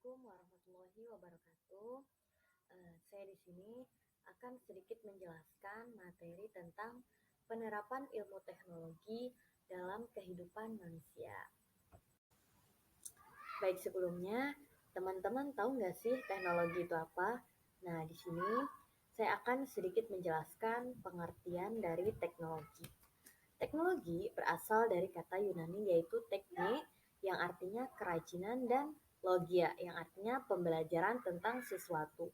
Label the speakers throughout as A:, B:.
A: Assalamualaikum warahmatullahi wabarakatuh. Saya di sini akan sedikit menjelaskan materi tentang penerapan ilmu teknologi dalam kehidupan manusia. Baik, sebelumnya, teman-teman tahu nggak sih teknologi itu apa? Nah, di sini saya akan sedikit menjelaskan pengertian dari teknologi. Teknologi berasal dari kata Yunani yaitu tekne yang artinya kerajinan dan logia yang artinya pembelajaran tentang sesuatu.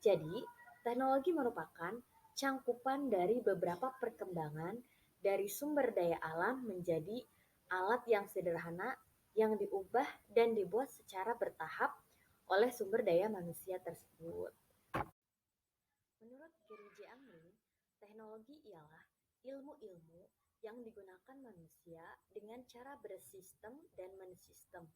A: Jadi, teknologi merupakan cangkupan dari beberapa perkembangan dari sumber daya alam menjadi alat yang sederhana yang diubah dan dibuat secara bertahap oleh sumber daya manusia tersebut. Menurut Gary J. Amlin, teknologi ialah ilmu-ilmu yang digunakan manusia dengan cara bersistem dan mensistem.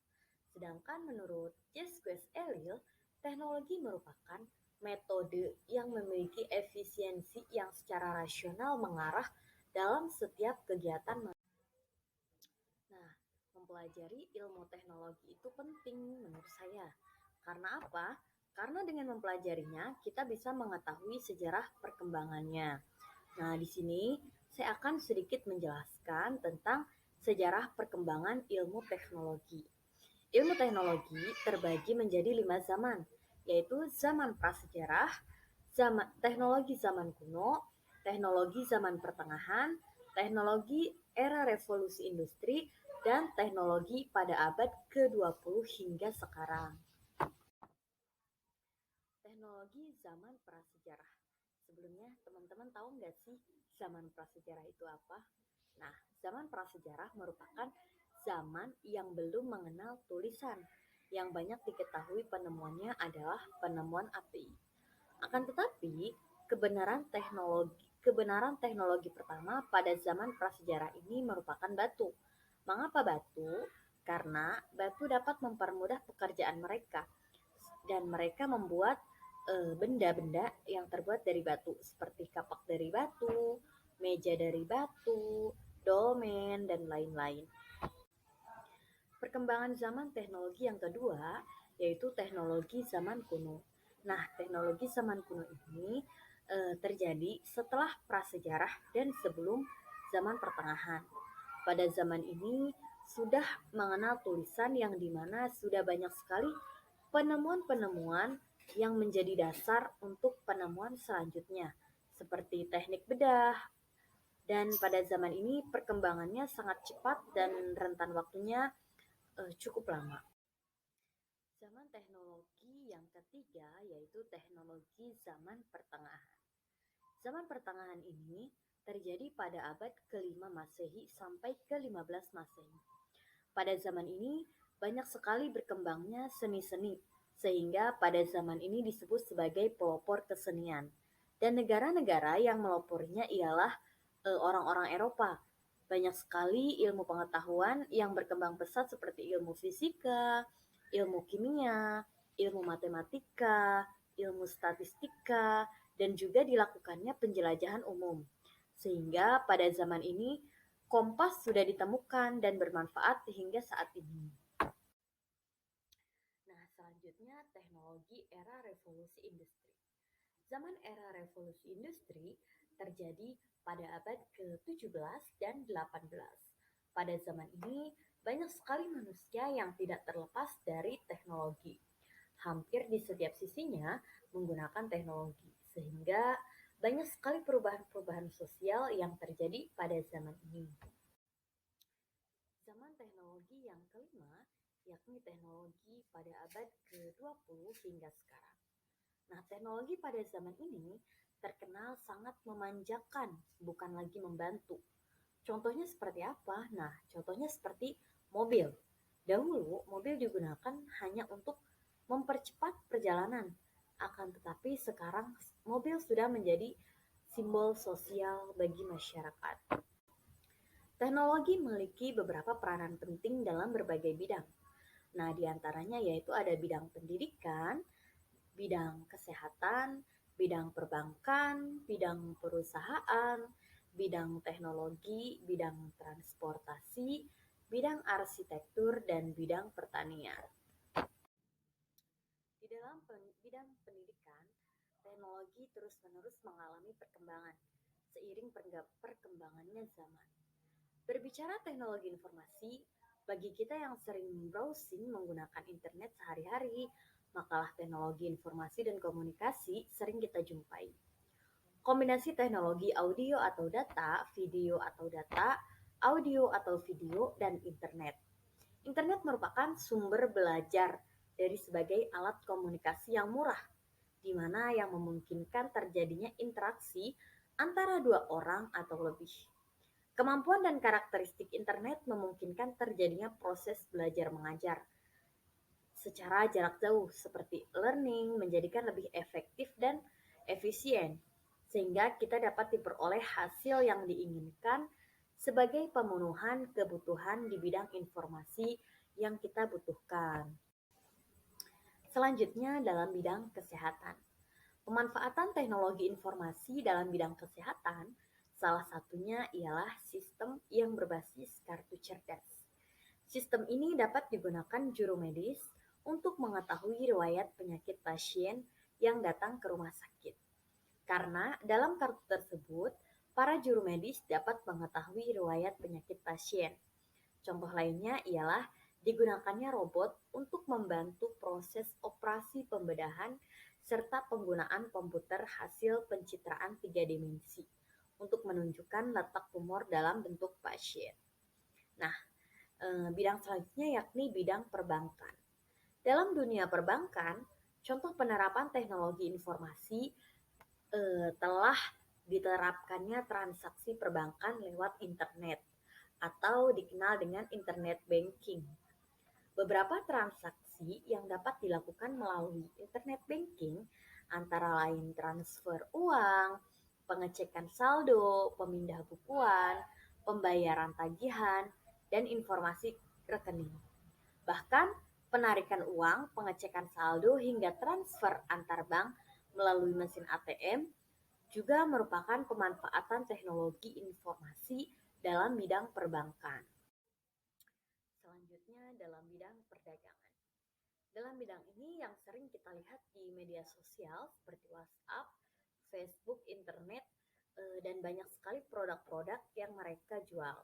A: Sedangkan menurut Jesques Ellil, teknologi merupakan metode yang memiliki efisiensi yang secara rasional mengarah dalam setiap kegiatan manusia. Nah, mempelajari ilmu teknologi itu penting menurut saya. Karena apa? Karena dengan mempelajarinya, kita bisa mengetahui sejarah perkembangannya. Nah, di sini saya akan sedikit menjelaskan tentang sejarah perkembangan ilmu teknologi. Ilmu teknologi terbagi menjadi 5 zaman, yaitu zaman prasejarah, teknologi zaman kuno, teknologi zaman pertengahan, teknologi era revolusi industri, dan teknologi pada abad ke-20 hingga sekarang. Teknologi zaman prasejarah. Sebelumnya, teman-teman tahu nggak sih zaman prasejarah itu apa? Nah, zaman prasejarah merupakan zaman yang belum mengenal tulisan. Yang banyak diketahui penemuannya adalah penemuan api. Akan tetapi, kebenaran teknologi pertama pada zaman prasejarah ini merupakan batu. Mengapa batu? Karena batu dapat mempermudah pekerjaan mereka dan mereka membuat benda-benda yang terbuat dari batu seperti kapak dari batu, meja dari batu, dolmen, dan lain-lain. Perkembangan zaman teknologi yang kedua yaitu teknologi zaman kuno. Nah, teknologi zaman kuno ini terjadi setelah prasejarah dan sebelum zaman pertengahan. Pada zaman ini sudah mengenal tulisan yang dimana sudah banyak sekali penemuan-penemuan yang menjadi dasar untuk penemuan selanjutnya, seperti teknik bedah, dan pada zaman ini perkembangannya sangat cepat dan rentan waktunya cukup lama. Zaman teknologi yang ketiga yaitu teknologi zaman pertengahan. Zaman pertengahan ini terjadi pada abad ke-5 Masehi sampai ke-15 Masehi. Pada zaman ini banyak sekali berkembangnya seni-seni, sehingga pada zaman ini disebut sebagai pelopor kesenian. Dan negara-negara yang meloporinya ialah orang-orang Eropa. Banyak sekali ilmu pengetahuan yang berkembang pesat seperti ilmu fisika, ilmu kimia, ilmu matematika, ilmu statistika, dan juga dilakukannya penjelajahan umum. Sehingga pada zaman ini kompas sudah ditemukan dan bermanfaat hingga saat ini. Nah, selanjutnya teknologi era revolusi industri. Zaman era revolusi industri terjadi pada abad ke-17 dan 18. Pada zaman ini, banyak sekali manusia yang tidak terlepas dari teknologi. Hampir di setiap sisinya menggunakan teknologi, sehingga banyak sekali perubahan-perubahan sosial yang terjadi pada zaman ini. Zaman teknologi yang kelima, yakni teknologi pada abad ke-20 hingga sekarang. Nah, teknologi pada zaman ini terkenal sangat memanjakan, bukan lagi membantu. Contohnya seperti apa? Nah, contohnya seperti mobil. Dahulu, mobil digunakan hanya untuk mempercepat perjalanan. Akan tetapi sekarang mobil sudah menjadi simbol sosial bagi masyarakat. Teknologi memiliki beberapa peranan penting dalam berbagai bidang. Nah, diantaranya yaitu ada bidang pendidikan, bidang kesehatan, bidang perbankan, bidang perusahaan, bidang teknologi, bidang transportasi, bidang arsitektur, dan bidang pertanian. dalam bidang pendidikan, teknologi terus-menerus mengalami perkembangan seiring perkembangannya zaman. Berbicara teknologi informasi, bagi kita yang sering browsing menggunakan internet sehari-hari, makalah teknologi informasi dan komunikasi sering kita jumpai. Kombinasi teknologi audio atau data, video atau data, audio atau video, dan internet. Internet merupakan sumber belajar dari sebagai alat komunikasi yang murah, di mana yang memungkinkan terjadinya interaksi antara dua orang atau lebih. Kemampuan dan karakteristik internet memungkinkan terjadinya proses belajar mengajar secara jarak jauh seperti learning menjadikan lebih efektif dan efisien sehingga kita dapat diperoleh hasil yang diinginkan sebagai pemenuhan kebutuhan di bidang informasi yang kita butuhkan. Selanjutnya dalam bidang kesehatan. Pemanfaatan teknologi informasi dalam bidang kesehatan salah satunya ialah sistem yang berbasis kartu cerdas. Sistem ini dapat digunakan juru medis untuk mengetahui riwayat penyakit pasien yang datang ke rumah sakit. Karena dalam kartu tersebut, para juru medis dapat mengetahui riwayat penyakit pasien. Contoh lainnya ialah digunakannya robot untuk membantu proses operasi pembedahan serta penggunaan komputer hasil pencitraan 3 dimensi untuk menunjukkan letak tumor dalam bentuk pasien. Nah, bidang selanjutnya yakni bidang perbankan. Dalam dunia perbankan, contoh penerapan teknologi informasi telah diterapkannya transaksi perbankan lewat internet atau dikenal dengan internet banking. Beberapa transaksi yang dapat dilakukan melalui internet banking antara lain transfer uang, pengecekan saldo, pemindah bukuan, pembayaran tagihan, dan informasi rekening. Bahkan penarikan uang, pengecekan saldo, hingga transfer antar bank melalui mesin ATM juga merupakan pemanfaatan teknologi informasi dalam bidang perbankan. Selanjutnya dalam bidang perdagangan. Dalam bidang ini yang sering kita lihat di media sosial seperti WhatsApp, Facebook, internet, dan banyak sekali produk-produk yang mereka jual.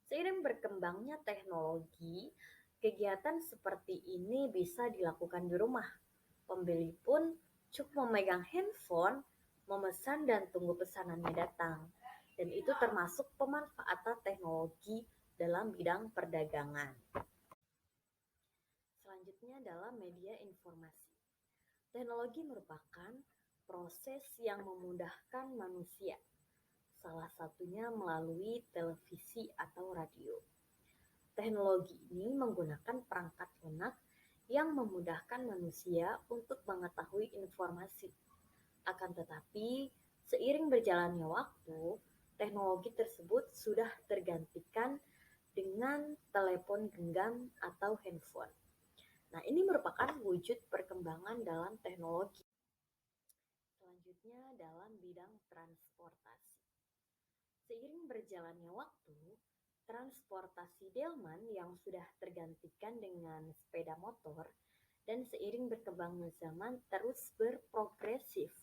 A: Seiring berkembangnya teknologi, kegiatan seperti ini bisa dilakukan di rumah. Pembeli pun cukup memegang handphone, memesan dan tunggu pesanannya datang. Dan itu termasuk pemanfaatan teknologi dalam bidang perdagangan. Selanjutnya dalam media informasi. Teknologi merupakan proses yang memudahkan manusia, salah satunya melalui televisi atau radio. Teknologi ini menggunakan perangkat lunak yang memudahkan manusia untuk mengetahui informasi. Akan tetapi, seiring berjalannya waktu, teknologi tersebut sudah tergantikan dengan telepon genggam atau handphone. Nah, ini merupakan wujud perkembangan dalam teknologi. Selanjutnya dalam bidang transportasi. Seiring berjalannya waktu, transportasi delman yang sudah tergantikan dengan sepeda motor dan seiring berkembangnya zaman terus berprogresif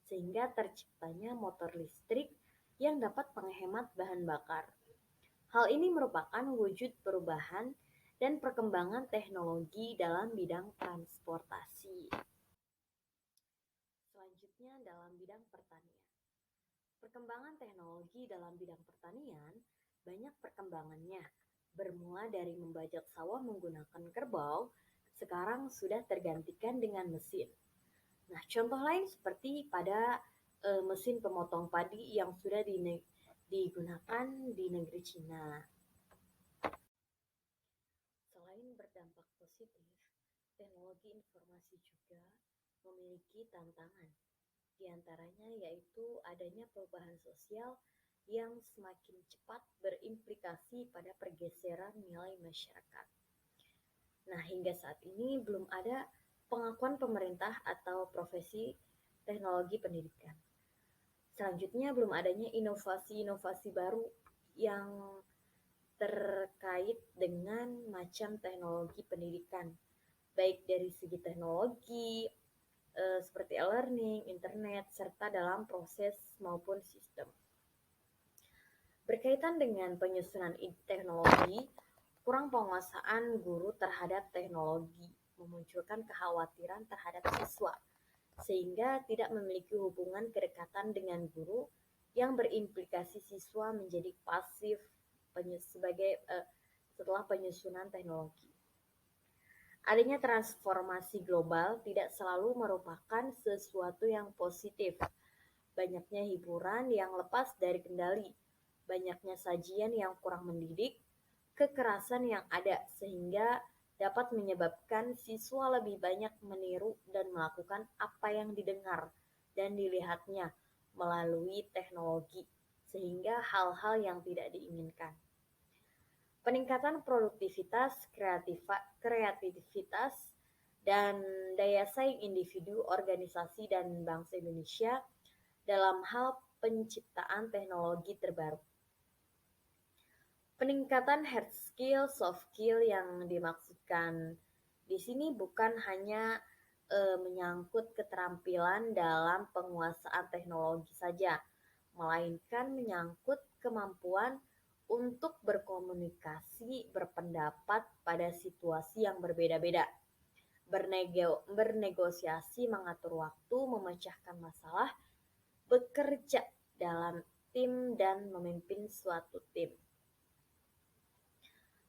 A: sehingga terciptanya motor listrik yang dapat menghemat bahan bakar. Hal ini merupakan wujud perubahan dan perkembangan teknologi dalam bidang transportasi. Selanjutnya dalam bidang pertanian. Perkembangan teknologi dalam bidang pertanian banyak perkembangannya. Bermula dari membajak sawah menggunakan kerbau, sekarang sudah tergantikan dengan mesin. Nah, contoh lain seperti pada mesin pemotong padi yang sudah digunakan di negeri Cina. Selain berdampak positif, teknologi informasi juga memiliki tantangan. Di antaranya yaitu adanya perubahan sosial yang semakin cepat berimplikasi pada pergeseran nilai masyarakat. Nah, hingga saat ini belum ada pengakuan pemerintah atau profesi teknologi pendidikan. Selanjutnya, belum adanya inovasi-inovasi baru yang terkait dengan macam teknologi pendidikan. baik dari segi teknologi, seperti e-learning, internet, serta dalam proses maupun sistem. Berkaitan dengan penyusunan teknologi, kurang penguasaan guru terhadap teknologi memunculkan kekhawatiran terhadap siswa, sehingga tidak memiliki hubungan kedekatan dengan guru yang berimplikasi siswa menjadi pasif setelah penyusunan teknologi. Adanya transformasi global tidak selalu merupakan sesuatu yang positif. Banyaknya hiburan yang lepas dari kendali, banyaknya sajian yang kurang mendidik, kekerasan yang ada sehingga dapat menyebabkan siswa lebih banyak meniru dan melakukan apa yang didengar dan dilihatnya melalui teknologi, sehingga hal-hal yang tidak diinginkan. Peningkatan produktivitas, kreativitas, dan daya saing individu, organisasi, dan bangsa Indonesia dalam hal penciptaan teknologi terbaru. Peningkatan hard skill, soft skill yang dimaksudkan di sini bukan hanya menyangkut keterampilan dalam penguasaan teknologi saja, melainkan menyangkut kemampuan untuk berkomunikasi, berpendapat pada situasi yang berbeda-beda, bernegosiasi, mengatur waktu, memecahkan masalah, bekerja dalam tim, dan memimpin suatu tim.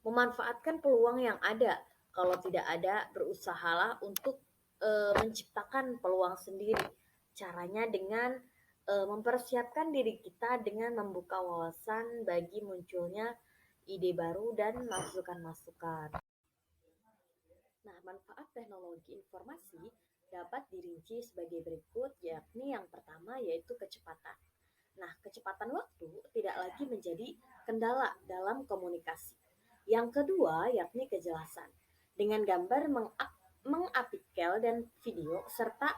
A: Memanfaatkan peluang yang ada. Kalau tidak ada, berusahalah untuk menciptakan peluang sendiri. Caranya dengan mempersiapkan diri kita dengan membuka wawasan bagi munculnya ide baru dan masukan-masukan. Nah, manfaat teknologi informasi dapat dirinci sebagai berikut, yakni yang pertama yaitu kecepatan. Nah, kecepatan waktu tidak lagi menjadi kendala dalam komunikasi. Yang kedua yakni kejelasan. Dengan gambar mengapikel dan video serta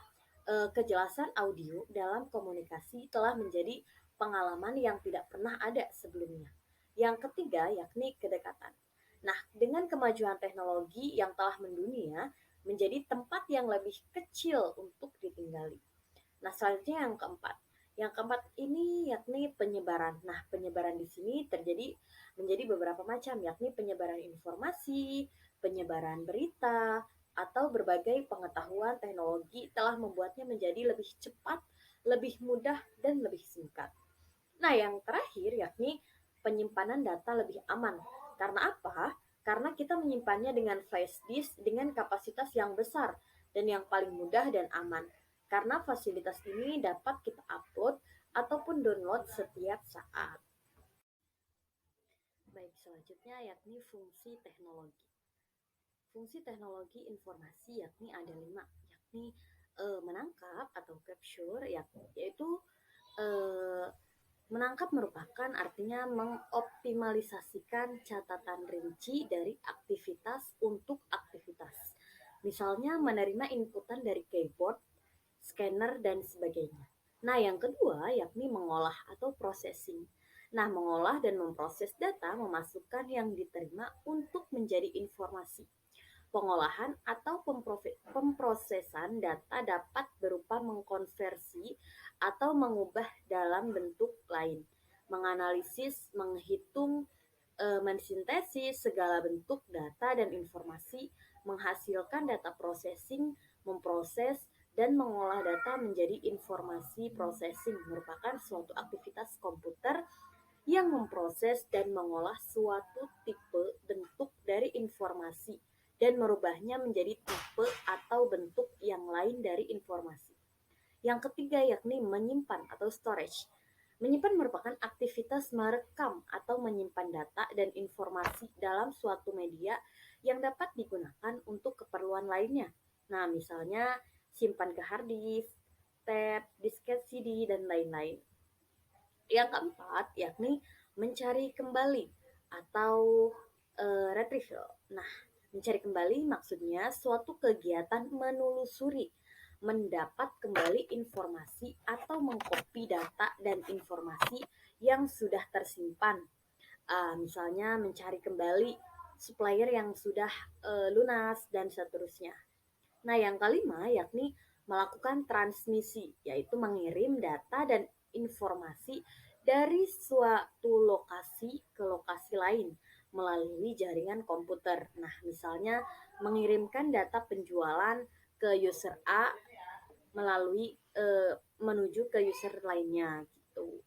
A: kejelasan audio dalam komunikasi telah menjadi pengalaman yang tidak pernah ada sebelumnya. Yang ketiga yakni kedekatan. Nah, dengan kemajuan teknologi yang telah mendunia menjadi tempat yang lebih kecil untuk ditinggali. Nah, selanjutnya yang keempat. Yang keempat ini yakni penyebaran. Nah, penyebaran di sini menjadi beberapa macam, yakni penyebaran informasi, penyebaran berita, atau berbagai pengetahuan teknologi telah membuatnya menjadi lebih cepat, lebih mudah, dan lebih singkat. Nah, yang terakhir yakni penyimpanan data lebih aman. Karena apa? Karena kita menyimpannya dengan flash disk dengan kapasitas yang besar dan yang paling mudah dan aman. Karena fasilitas ini dapat kita upload ataupun download setiap saat. Baik, selanjutnya yakni fungsi teknologi. Fungsi teknologi informasi yakni ada 5, yakni menangkap atau capture, yaitu menangkap merupakan artinya mengoptimalisasikan catatan rinci dari aktivitas untuk aktivitas. Misalnya menerima inputan dari keyboard, scanner, dan sebagainya. Nah, yang kedua yakni mengolah atau processing. Nah, mengolah dan memproses data memasukkan yang diterima untuk menjadi informasi. Pengolahan atau pemprosesan data dapat berupa mengkonversi atau mengubah dalam bentuk lain, menganalisis, menghitung, mensintesis segala bentuk data dan informasi, menghasilkan data processing, memproses, dan mengolah data menjadi informasi. Processing merupakan suatu aktivitas komputer yang memproses dan mengolah suatu tipe bentuk dari informasi dan merubahnya menjadi tipe atau bentuk yang lain dari informasi. Yang ketiga yakni menyimpan atau storage. Menyimpan merupakan aktivitas merekam atau menyimpan data dan informasi dalam suatu media yang dapat digunakan untuk keperluan lainnya. Nah, misalnya simpan ke hard disk, tab, disket CD, dan lain-lain. Yang keempat yakni mencari kembali atau retrieval. Nah, mencari kembali maksudnya suatu kegiatan menelusuri, mendapat kembali informasi atau mengcopy data dan informasi yang sudah tersimpan. Misalnya mencari kembali supplier yang sudah lunas, dan seterusnya. Nah, yang kelima yakni melakukan transmisi, yaitu mengirim data dan informasi dari suatu lokasi ke lokasi lain melalui jaringan komputer. Nah, misalnya mengirimkan data penjualan ke user A melalui menuju ke user lainnya gitu.